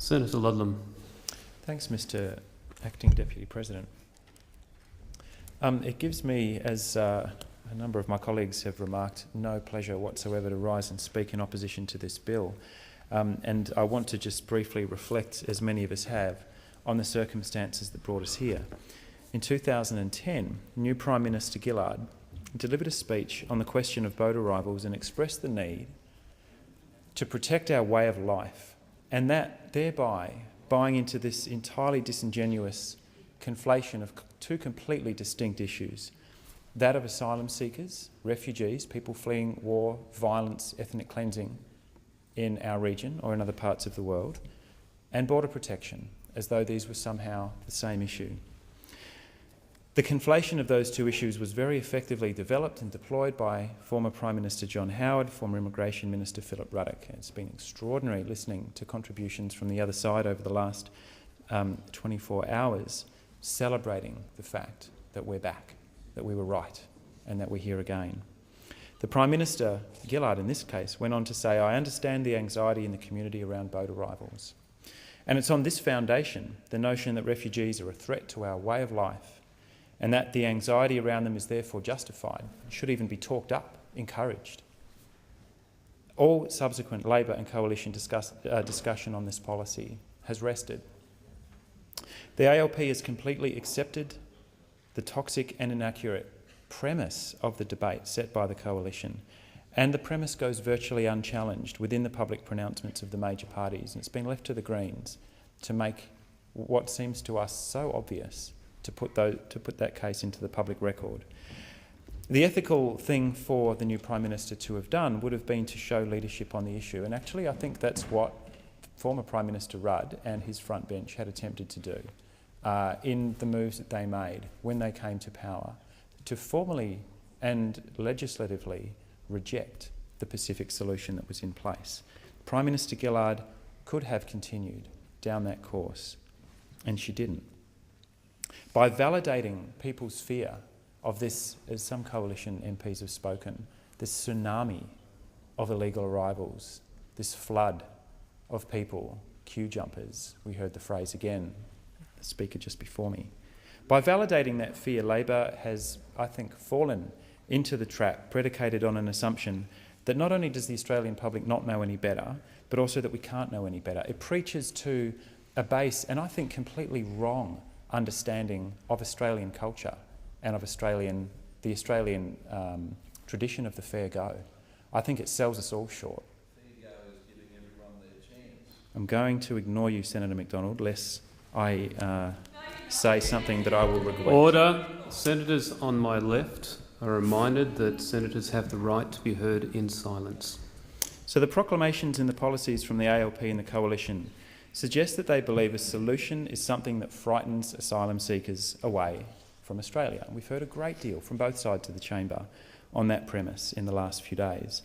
Senator Ludlam. Thanks, Mr. Acting Deputy President. It gives me, as a number of my colleagues have remarked, no pleasure whatsoever to rise and speak in opposition to this bill. And I want to just briefly reflect, as many of us have, on the circumstances that brought us here. In 2010, new Prime Minister Gillard delivered a speech on the question of boat arrivals and expressed the need to protect our way of life, and that thereby buying into this entirely disingenuous conflation of two completely distinct issues, that of asylum seekers, refugees, people fleeing war, violence, ethnic cleansing in our region or in other parts of the world, and border protection, as though these were somehow the same issue. The conflation of those two issues was very effectively developed and deployed by former Prime Minister John Howard, former Immigration Minister Philip Ruddock. It's been extraordinary listening to contributions from the other side over the last 24 hours, celebrating the fact that we're back, that we were right, and that we're here again. The Prime Minister, Gillard in this case, went on to say, "I understand the anxiety in the community around boat arrivals. And it's on this foundation, the notion that refugees are a threat to our way of life, and that the anxiety around them is therefore justified, should even be talked up, encouraged." All subsequent Labor and Coalition discussion on this policy has rested. The ALP has completely accepted the toxic and inaccurate premise of the debate set by the Coalition, and the premise goes virtually unchallenged within the public pronouncements of the major parties, and it's been left to the Greens to make what seems to us so obvious, to put that case into the public record. The ethical thing for the new Prime Minister to have done would have been to show leadership on the issue, and actually I think that's what former Prime Minister Rudd and his front bench had attempted to do in the moves that they made when they came to power, to formally and legislatively reject the Pacific solution that was in place. Prime Minister Gillard could have continued down that course, and she didn't. By validating people's fear of this, as some Coalition MPs have spoken, this tsunami of illegal arrivals, this flood of people, queue jumpers, we heard the phrase again, the speaker just before me. By validating that fear, Labor has, I think, fallen into the trap predicated on an assumption that not only does the Australian public not know any better, but also that we can't know any better. It preaches to a base, and I think completely wrong, understanding of Australian culture and of the Australian tradition of the fair go. I think it sells us all short. Fair go is giving everyone their chance. I'm going to ignore you, Senator McDonald, lest I say something that I will regret. Order. Senators on my left are reminded that senators have the right to be heard in silence. So the proclamations and the policies from the ALP and the Coalition suggest that they believe a solution is something that frightens asylum seekers away from Australia. We've heard a great deal from both sides of the chamber on that premise in the last few days.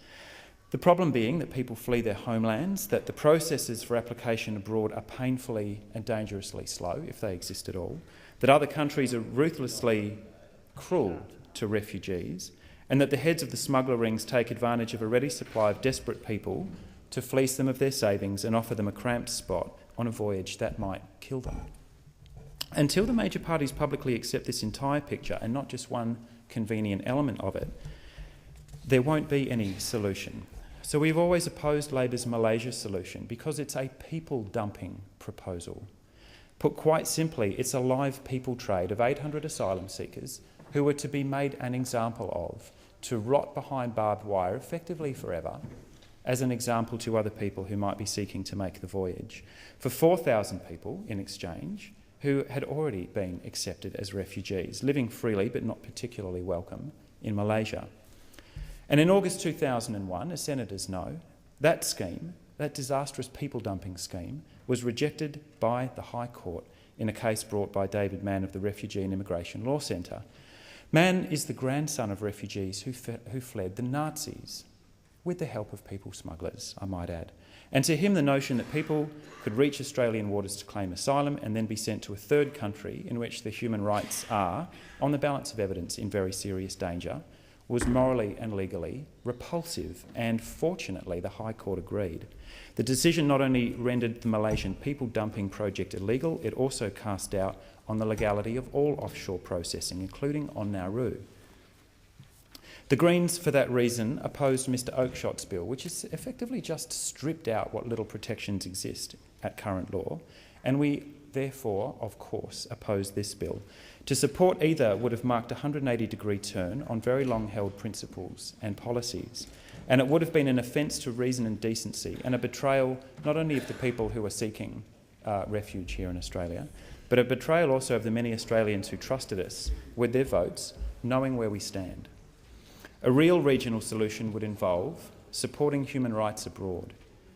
The problem being that people flee their homelands, that the processes for application abroad are painfully and dangerously slow, if they exist at all, that other countries are ruthlessly cruel to refugees, and that the heads of the smuggler rings take advantage of a ready supply of desperate people to fleece them of their savings and offer them a cramped spot on a voyage that might kill them. Until the major parties publicly accept this entire picture and not just one convenient element of it, there won't be any solution. So we've always opposed Labor's Malaysia solution because it's a people-dumping proposal. Put quite simply, it's a live people trade of 800 asylum seekers who were to be made an example of, to rot behind barbed wire effectively forever, as an example to other people who might be seeking to make the voyage, for 4,000 people in exchange who had already been accepted as refugees, living freely but not particularly welcome in Malaysia. And in August 2001, as senators know, that scheme, that disastrous people-dumping scheme, was rejected by the High Court in a case brought by David Mann of the Refugee and Immigration Law Centre. Mann is the grandson of refugees who fled the Nazis, with the help of people smugglers, I might add. And to him, the notion that people could reach Australian waters to claim asylum and then be sent to a third country in which the human rights are, on the balance of evidence, in very serious danger, was morally and legally repulsive, and fortunately the High Court agreed. The decision not only rendered the Malaysian people dumping project illegal, it also cast doubt on the legality of all offshore processing, including on Nauru. The Greens, for that reason, opposed Mr Oakeshot's bill, which has effectively just stripped out what little protections exist at current law, and we therefore, of course, oppose this bill. To support either would have marked a 180-degree turn on very long-held principles and policies, and it would have been an offence to reason and decency and a betrayal not only of the people who are seeking refuge here in Australia, but a betrayal also of the many Australians who trusted us with their votes, knowing where we stand. A real regional solution would involve supporting human rights abroad,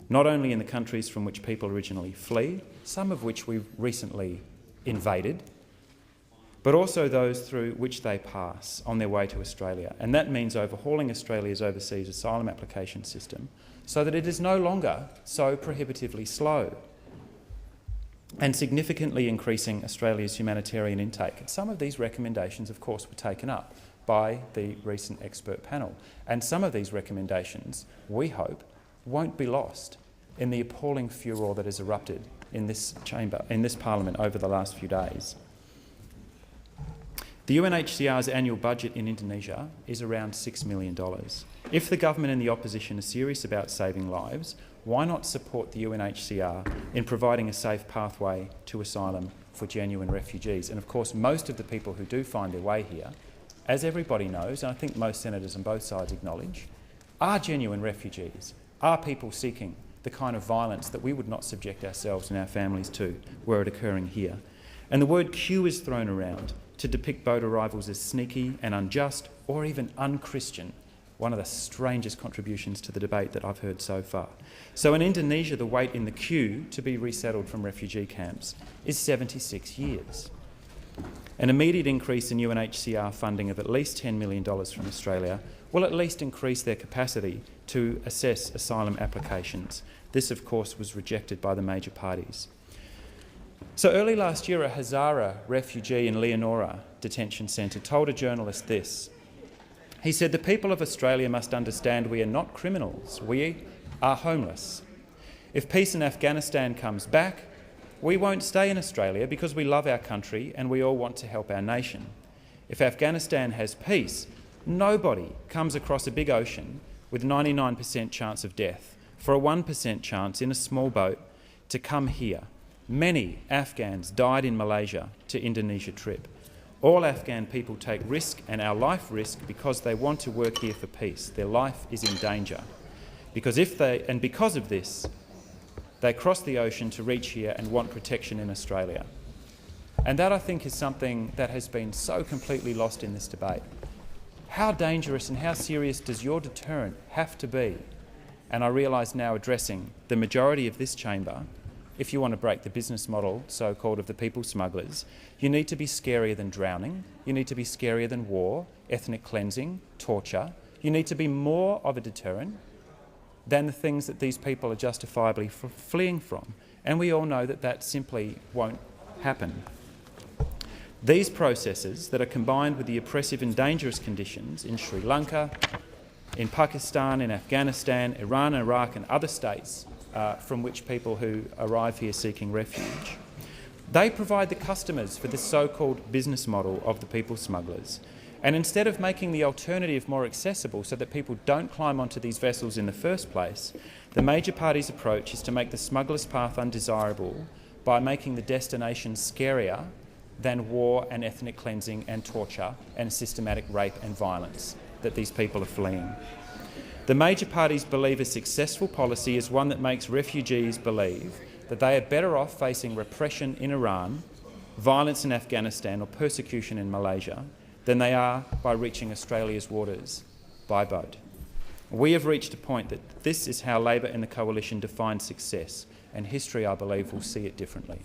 not only in the countries from which people originally flee, some of which we've recently invaded, but also those through which they pass on their way to Australia. And that means overhauling Australia's overseas asylum application system so that it is no longer so prohibitively slow, and significantly increasing Australia's humanitarian intake. And some of these recommendations, of course, were taken up by the recent expert panel. And some of these recommendations, we hope, won't be lost in the appalling furor that has erupted in this chamber, in this parliament over the last few days. The UNHCR's annual budget in Indonesia is around $6 million. If the government and the opposition are serious about saving lives, why not support the UNHCR in providing a safe pathway to asylum for genuine refugees? And of course, most of the people who do find their way here, as everybody knows, and I think most senators on both sides acknowledge, are genuine refugees, are people seeking the kind of violence that we would not subject ourselves and our families to were it occurring here. And the word queue is thrown around to depict boat arrivals as sneaky and unjust or even unchristian, one of the strangest contributions to the debate that I've heard so far. So in Indonesia, the wait in the queue to be resettled from refugee camps is 76 years. An immediate increase in UNHCR funding of at least $10 million from Australia will at least increase their capacity to assess asylum applications. This, of course, was rejected by the major parties. So early last year, a Hazara refugee in Leonora detention centre told a journalist this. He said, "The people of Australia must understand we are not criminals. We are homeless. If peace in Afghanistan comes back, we won't stay in Australia because we love our country and we all want to help our nation. If Afghanistan has peace, nobody comes across a big ocean with 99% chance of death for a 1% chance in a small boat to come here. Many Afghans died in Malaysia to Indonesia trip. All Afghan people take risk and our life risk because they want to work here for peace. Their life is in danger. Because of this, they cross the ocean to reach here and want protection in Australia." And that, I think, is something that has been so completely lost in this debate. How dangerous and how serious does your deterrent have to be? And I realise now, addressing the majority of this chamber, if you want to break the business model, so-called, of the people smugglers, you need to be scarier than drowning, you need to be scarier than war, ethnic cleansing, torture. You need to be more of a deterrent than the things that these people are justifiably fleeing from. And we all know that that simply won't happen. These processes that are combined with the oppressive and dangerous conditions in Sri Lanka, in Pakistan, in Afghanistan, Iran, Iraq and other states from which people who arrive here seeking refuge, they provide the customers for this so-called business model of the people smugglers. And instead of making the alternative more accessible so that people don't climb onto these vessels in the first place, the major party's approach is to make the smuggler's path undesirable by making the destination scarier than war and ethnic cleansing and torture and systematic rape and violence that these people are fleeing. The major parties believe a successful policy is one that makes refugees believe that they are better off facing repression in Iran, violence in Afghanistan or persecution in Malaysia than they are by reaching Australia's waters by boat. We have reached a point that this is how Labor and the Coalition define success, and history, I believe, will see it differently.